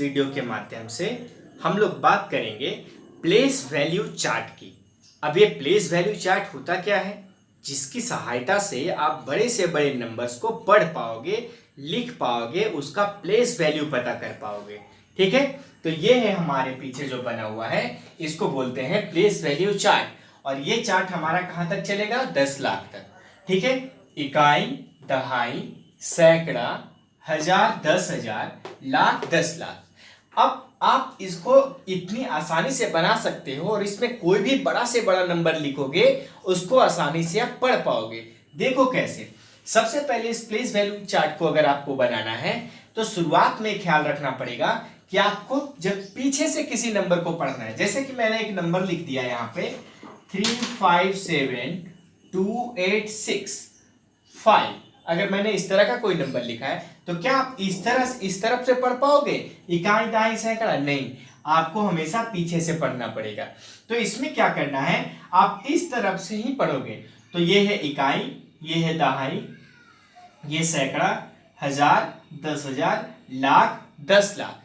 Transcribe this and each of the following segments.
Video के माध्यम से हम लोग बात करेंगे प्लेस वैल्यू चार्ट की। अब ये प्लेस वैल्यू चार्ट होता क्या है, जिसकी सहायता से आप बड़े से बड़े नंबर्स को पढ़ पाओगे, लिख पाओगे, उसका प्लेस वैल्यू पता कर पाओगे। ठीक है, तो ये है हमारे पीछे जो बना हुआ है, इसको बोलते हैं प्लेस वैल्यू चार्ट। और ये चार्ट हमारा कहां तक चलेगा, 10 लाख तक। ठीक है, इकाई, दहाई, सैकड़ा, हजार, 10,000, लाख, 10 लाख। अब आप इसको इतनी आसानी से बना सकते हो और इसमें कोई भी बड़ा से बड़ा नंबर लिखोगे उसको आसानी से आप पढ़ पाओगे। देखो कैसे। सबसे पहले इस प्लेस वैल्यू चार्ट को अगर आपको बनाना है तो शुरुआत में ख्याल रखना पड़ेगा कि आपको जब पीछे से किसी नंबर को पढ़ना है, जैसे कि मैंने एक नंबर लिख दिया यहाँ पे 357286 अगर मैंने इस तरह का कोई नंबर लिखा है तो क्या आप इस तरफ से पढ़ पाओगे, इकाई, दहाई, सैकड़ा? नहीं, आपको हमेशा पीछे से पढ़ना पड़ेगा। तो इसमें क्या करना है, आप इस तरफ से ही पढ़ोगे। तो ये है इकाई, ये है दहाई, ये सैकड़ा, हजार, 10,000, लाख, 10 लाख।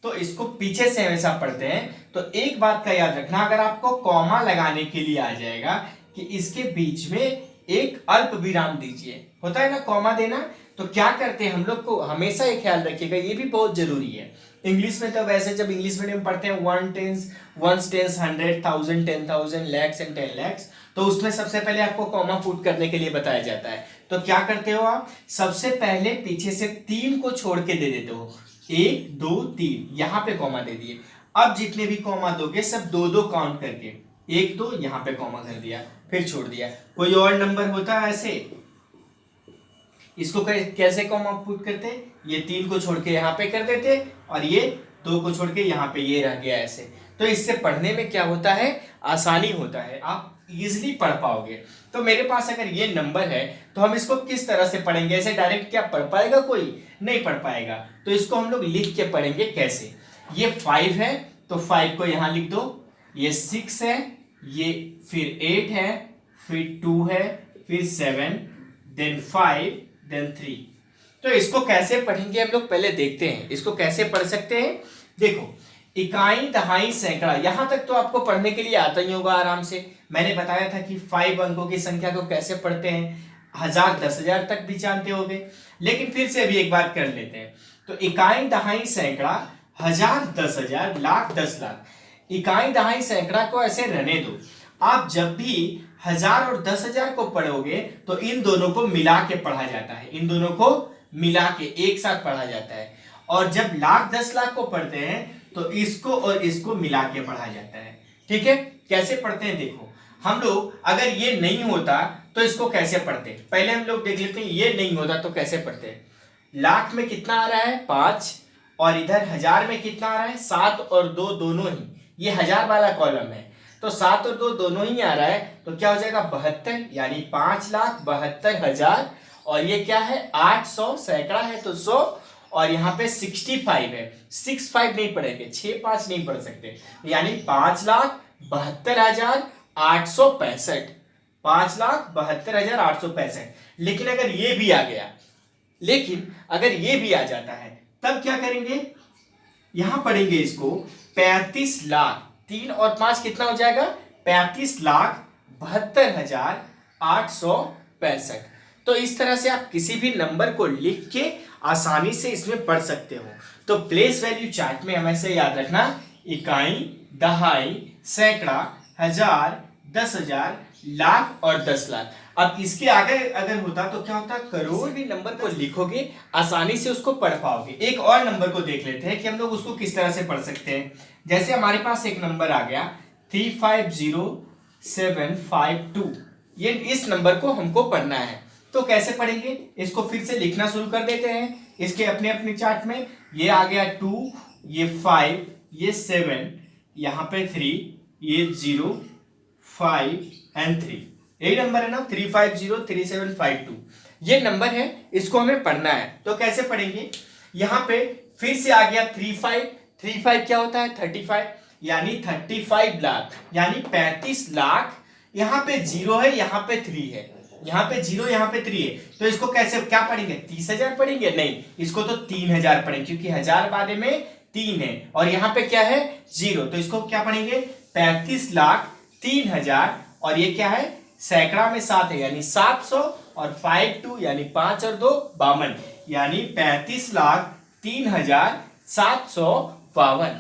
तो इसको पीछे से हमेशा पढ़ते हैं। तो एक बात का याद रखना, अगर आपको कॉमा लगाने के लिए आ जाएगा कि इसके बीच में एक अल्प विराम दीजिए, होता है ना कॉमा देना, तो क्या करते हैं हम लोग को हमेशा ये ख्याल रखिएगा, ये भी बहुत जरूरी है। इंग्लिश में तो वैसे जब इंग्लिश मीडियम पढ़ते हैं 1 tens, 1 tens 100, 1000, 10,000, lakhs and 10 lakhs, तो उसमें सबसे पहले आपको कॉमा पुट करने के लिए बताया जाता है। तो क्या करते हो आप, सबसे पहले पीछे से 3 को छोड़ के दे देते हो, 1 2 3, यहां पे कॉमा दे दिए। अब जितने भी कॉमा दोगे सब 2-2 काउंट करके, 1 2 यहां पे कॉमा कर दिया, फिर छोड़ दिया। कोई और नंबर होता है ऐसे, इसको कैसे कॉमा पुट करते, ये 3 को छोड़ के यहाँ पे कर देते और ये 2 को छोड़ के यहाँ पे ये रह गया ऐसे। तो इससे पढ़ने में क्या होता है, आसानी होता है, आप इजीली पढ़ पाओगे। तो मेरे पास अगर ये नंबर है तो हम इसको किस तरह से पढ़ेंगे, ऐसे डायरेक्ट क्या पढ़ पाएगा कोई, नहीं पढ़ पाएगा। तो इसको हम लोग लिख के पढ़ेंगे कैसे। ये 5 है तो 5 को यहाँ लिख दो, ये 6 है, ये फिर 8 है, फिर 2 है, फिर 7, देन 5, देन 3। तो इसको कैसे पढ़ेंगे हम लोग पहले देखते हैं, इसको कैसे पढ़ सकते हैं। देखो, इकाई, दहाई, सैकड़ा, यहां तक तो आपको पढ़ने के लिए आता ही होगा आराम से। मैंने बताया था कि 5 अंकों की संख्या को कैसे पढ़ते हैं, 1000, 10,000 तक भी जानते होगे, लेकिन फिर से अभी एक बार कर लेते हैं। तो इकाई, दहाई, सैकड़ा, 1000, 10,000, लाख, 10 लाख। इकाई, दहाई, सैकड़ा को ऐसे रहने दो। आप जब भी 1000 और 10,000 को पढ़ोगे तो इन दोनों को मिला के पढ़ा जाता है, इन दोनों को मिला के एक साथ पढ़ा जाता है। और जब लाख, 10 लाख को पढ़ते हैं तो इसको और इसको मिला के पढ़ा जाता है। ठीक है, कैसे पढ़ते हैं देखो। हम लोग अगर ये नहीं होता तो इसको कैसे पढ़ते हैं, पहले हम लोग देख लेते हैं। ये नहीं होता तो कैसे पढ़ते हैं। लाख में कितना आ रहा है, 5, और इधर 1000 में कितना आ रहा है, 7 और 2 दोनों ही, ये 1000 वाला कॉलम है, तो 7 और 2 दोनों ही आ रहा है। तो क्या हो जाएगा, 72, यानी 5,72,000। और ये क्या है, 800, सैकड़ा है तो 100, और यहाँ पे 65 है, 65 नहीं पढ़ेंगे, 6-5 नहीं पढ़ सकते, यानी 5,72,865, 5,72,865। लेकिन अगर ये भी आ गया, लेकिन अगर ये भी आ जाता है तब क्या करेंगे, यहां पढ़ेंगे इसको 35 लाख, 3 और 5 कितना हो जाएगा, 35,72,865। तो इस तरह से आप किसी भी नंबर को लिख के आसानी से इसमें पढ़ सकते हो। तो प्लेस वैल्यू चार्ट में हमेशा याद रखना, इकाई, दहाई, सैकड़ा, 1000, 10,000, लाख और 10 लाख। अब इसके आगे अगर होता तो क्या होता, करोड़ भी नंबर को लिखोगे आसानी से उसको पढ़ पाओगे। एक और नंबर को देख लेते हैं कि हम लोग उसको किस तरह से पढ़ सकते हैं। जैसे हमारे पास एक नंबर आ गया 350752, ये इस नंबर को हमको पढ़ना है, तो कैसे पढ़ेंगे, इसको फिर से लिखना शुरू कर देते हैं इसके अपने अपने चार्ट में। ये आ गया 2, ये 5, ये 7, यहाँ पे 3, ये 0, 5 एंड 3, यही नंबर है ना, 350375 ये नंबर है, इसको हमें पढ़ना है। तो कैसे पढ़ेंगे, यहाँ पे फिर से आ गया 35 क्या होता है, 35, यानी 35 लाख, यानी 35 लाख। यहाँ पे 0 है, यहाँ पे 3 है, यहाँ पे 0, यहाँ पे 3 है, तो इसको कैसे क्या पढ़ेंगे, 30,000 पढ़ेंगे? नहीं, इसको तो 3,000 पढ़ेंगे, क्योंकि 1000 बाद में 3 है और यहाँ पे क्या है 0, तो इसको क्या पढ़ेंगे 35,03,000 और ये क्या है सैकड़ा में 7 है यानी 700 और 5 2 यानी 5 और 2 52 यानी 35,03,752।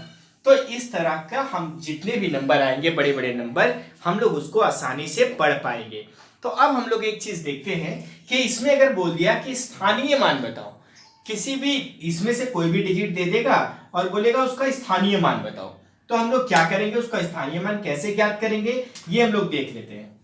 तो इस तरह का हम जितने भी नंबर आएंगे बड़े बड़े नंबर हम लोग उसको आसानी से पढ़ पाएंगे। तो अब हम लोग एक चीज देखते हैं कि इसमें अगर बोल दिया कि स्थानीय मान बताओ, किसी भी इसमें से कोई भी डिजिट दे देगा और बोलेगा उसका स्थानीय मान बताओ, तो हम लोग क्या करेंगे, उसका स्थानीय मान कैसे ज्ञात करेंगे ये हम लोग देख लेते हैं।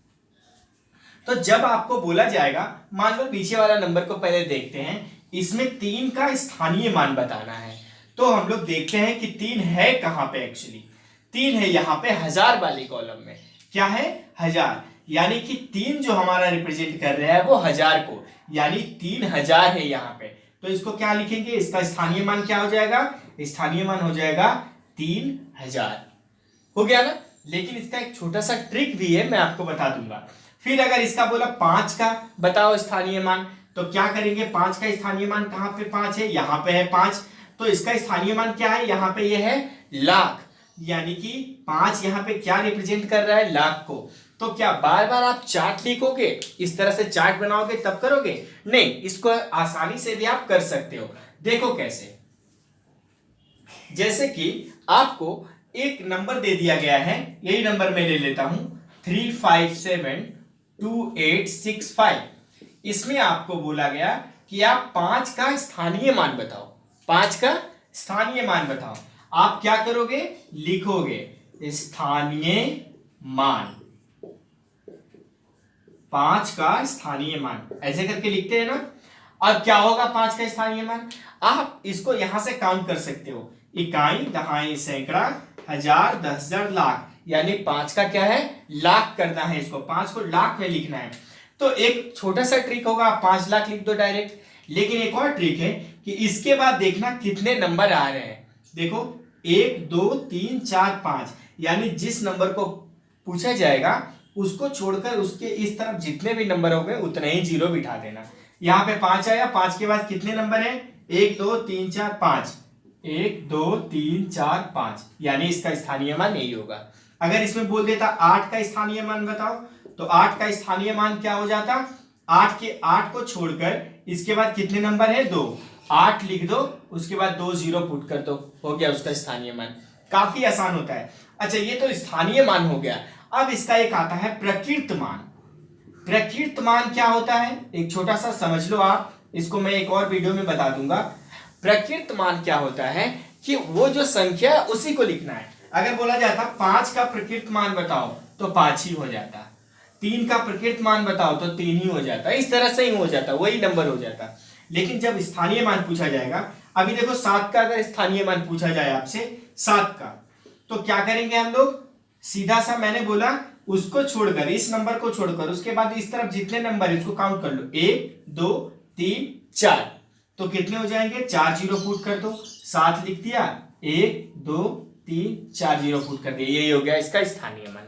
तो जब आपको बोला जाएगा, मान लो पीछे वाला नंबर को पहले देखते हैं, इसमें 3 का स्थानीय मान बताना है, तो हम लोग देखते हैं कि 3 है कहां पे। एक्चुअली 3 है यहाँ पे 1000 वाले कॉलम में। क्या है 1000, यानी कि 3 जो हमारा रिप्रेजेंट कर रहा है वो 1000 को, यानी 3000 है यहाँ पे। तो इसको क्या लिखेंगे, इसका स्थानीय मान क्या हो जाएगा, स्थानीय मान हो जाएगा 3000। हो गया ना। लेकिन इसका एक छोटा सा ट्रिक भी है, मैं आपको बता दूंगा। फिर अगर इसका बोला 5 का बताओ स्थानीय मान, तो क्या करेंगे, 5 का स्थानीय मान कहां पे 5 है, यहाँ पे है 5, तो इसका स्थानीय मान क्या है, यहाँ पे ये है लाख, यानी कि 5 यहाँ पे क्या रिप्रेजेंट कर रहा है, लाख को। तो क्या बार बार आप चार्ट लिखोगे, इस तरह से चार्ट बनाओगे तब करोगे, नहीं, इसको आसानी से भी आप कर सकते हो। देखो कैसे, जैसे कि आपको एक नंबर दे दिया गया है, यही नंबर मैं ले लेता हूं 3572865। इसमें आपको बोला गया कि आप 5 का स्थानीय मान बताओ, 5 का स्थानीय मान बताओ। आप क्या करोगे, लिखोगे स्थानीय मान, 5 का स्थानीय मान, ऐसे करके लिखते हैं ना। अब क्या होगा 5 का स्थानीय मान, आप इसको यहां से काउंट कर सकते हो, इकाई, दहाई, सैकड़ा, हजार, 10,000, लाख, यानी 5 का क्या है, लाख करना है इसको, 5 को लाख में लिखना है। तो एक छोटा सा ट्रिक होगा, 5 लाख लिख दो डायरेक्ट। लेकिन एक और ट्रिक है कि इसके बाद देखना कितने नंबर आ रहे हैं। देखो 1 2 3 4 5, यानी जिस नंबर को पूछा जाएगा उसको छोड़कर उसके इस तरफ जितने भी नंबर हो गए उतने ही 0 बिठा देना। यहाँ पे 5 आया, 5 के बाद कितने नंबर है, 1 2 3 4 5, 1 2 3 4 5, यानी इसका स्थानीय मान यही होगा। अगर इसमें बोल देता 8 का स्थानीय मान बताओ, तो 8 का स्थानीय मान क्या हो जाता, 8 को छोड़कर इसके बाद कितने नंबर है, 2, 8 लिख दो, उसके बाद 2 0 पुट कर दो, हो गया उसका स्थानीय मान। काफी आसान होता है। अच्छा, ये तो स्थानीय मान हो गया। अब इसका एक आता है प्रकृत मान। प्रकृत मान क्या होता है, एक छोटा सा समझ लो आप, इसको मैं एक और वीडियो में बता दूंगा। प्रकृत मान क्या होता है कि वो जो संख्या है उसी को लिखना है। अगर बोला जाता 5 का प्रकृत मान बताओ तो 5 ही हो जाता, 3 का प्रकृत मान बताओ तो 3 ही हो जाता, इस तरह से ही हो जाता, वही नंबर हो जाता। लेकिन जब स्थानीय मान पूछा जाएगा, अभी देखो 7 का अगर स्थानीय मान पूछा जाए आपसे 7 का, तो क्या करेंगे हम लोग, सीधा सा मैंने बोला उसको छोड़कर, इस नंबर को छोड़कर उसके बाद इस तरफ जितने नंबर है उसको काउंट कर लो, 1 2 3 4, तो कितने हो जाएंगे, 4 0 पुट कर दो, 7 लिख दिया, 1 2 3 4 0 पुट कर दिया, यही हो गया इसका स्थानीय मान।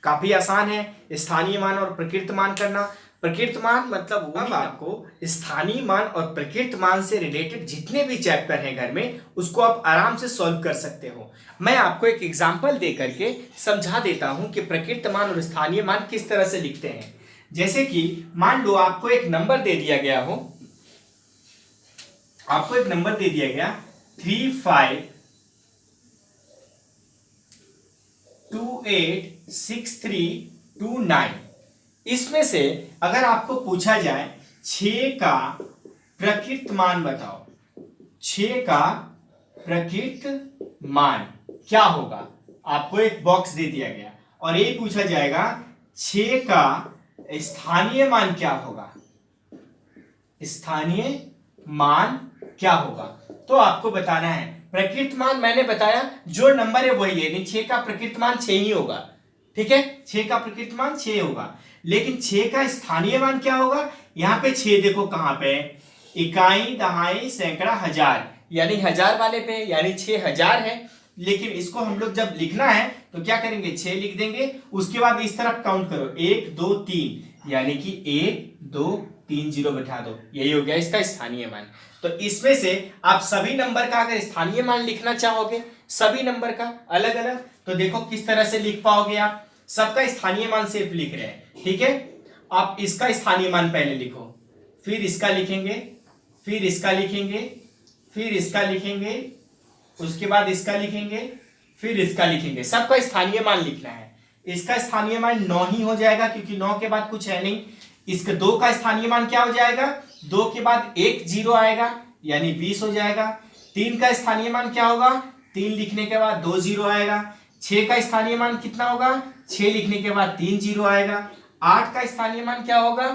काफी आसान है स्थानीय मान और प्रकृत मान करना। प्रकृत मान मतलब अब आपको स्थानीय मान और प्रकृत मान से रिलेटेड जितने भी चैप्टर हैं घर में, उसको आप आराम से सॉल्व कर सकते हो। मैं आपको एक एग्जांपल दे करके समझा देता हूं कि प्रकृत मान और स्थानीय मान किस तरह से लिखते हैं। जैसे कि मान लो आपको एक नंबर दे दिया गया हो, आपको एक नंबर दे दिया गया 35286329। इसमें से अगर आपको पूछा जाए 6 का प्रकृत मान बताओ, 6 का प्रकृत मान क्या होगा, आपको एक बॉक्स दे दिया गया और ये पूछा जाएगा 6 का स्थानीय मान क्या होगा, स्थानीय मान क्या होगा, तो आपको बताना है। प्रकृत मान मैंने बताया जो नंबर है वही है, यानी 6 का प्रकृत मान 6 ही होगा, ठीक है, 6 का प्रकृत मान 6 होगा। लेकिन 6 का स्थानीय मान क्या होगा, यहाँ पे 6 देखो कहां पे, इकाई, दहाई, सैकड़ा, हजार, यानी 1000 वाले पे, यानी 6000 है। लेकिन इसको हम लोग जब लिखना है तो क्या करेंगे, 6 लिख देंगे, उसके बाद इस तरफ काउंट करो, 1 2 3, यानी कि 1 2 3 0 बैठा दो, यही हो गया इसका स्थानीय मान। तो इसमें से आप सभी नंबर का अगर स्थानीय मान लिखना चाहोगे, सभी नंबर का अलग अलग, तो देखो किस तरह से लिख पाओगे आप। सबका स्थानीय मान सिर्फ लिख रहे हैं, ठीक है। आप इसका स्थानीय मान पहले लिखो, फिर इसका लिखेंगे, फिर इसका लिखेंगे, फिर इसका लिखेंगे, उसके बाद इसका लिखेंगे, फिर इसका लिखेंगे। सबका स्थानीय मान लिखना है। इसका स्थानीय मान 9 ही हो जाएगा क्योंकि 9 के बाद कुछ है नहीं। इसका 2 का स्थानीय मान क्या हो जाएगा, 2 के बाद 1 0 आएगा यानी 20 हो जाएगा। 3 का स्थानीय मान क्या होगा, 3 लिखने के बाद 2 0 आएगा। 6 का स्थानीय मान कितना होगा, 6 लिखने के बाद 3 0 आएगा। 8 का स्थानीय मान क्या होगा,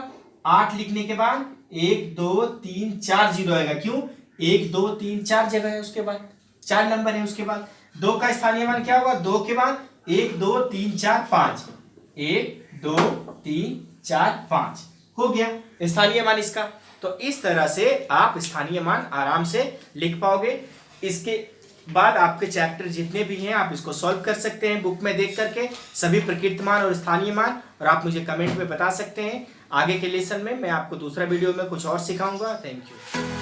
8 लिखने के बाद 1 2 3 4 0 आएगा। क्यों, 1 2 3 4 जगह है, उसके बाद 4 नंबर है उसके बाद। 2 का स्थानीय मान क्या होगा, 2 के बाद 1 2 3 4 5, 1 2 3 4 5 हो गया स्थानीय मान इसका। तो इस तरह से आप स्थानीय मान आराम से लिख पाओगे। इसके बाद आपके चैप्टर जितने भी हैं आप इसको सॉल्व कर सकते हैं बुक में देख करके, सभी प्रकृत मान और स्थानीय मान, और आप मुझे कमेंट में बता सकते हैं। आगे के लेसन में मैं आपको दूसरा वीडियो में कुछ और सिखाऊंगा। Thank you.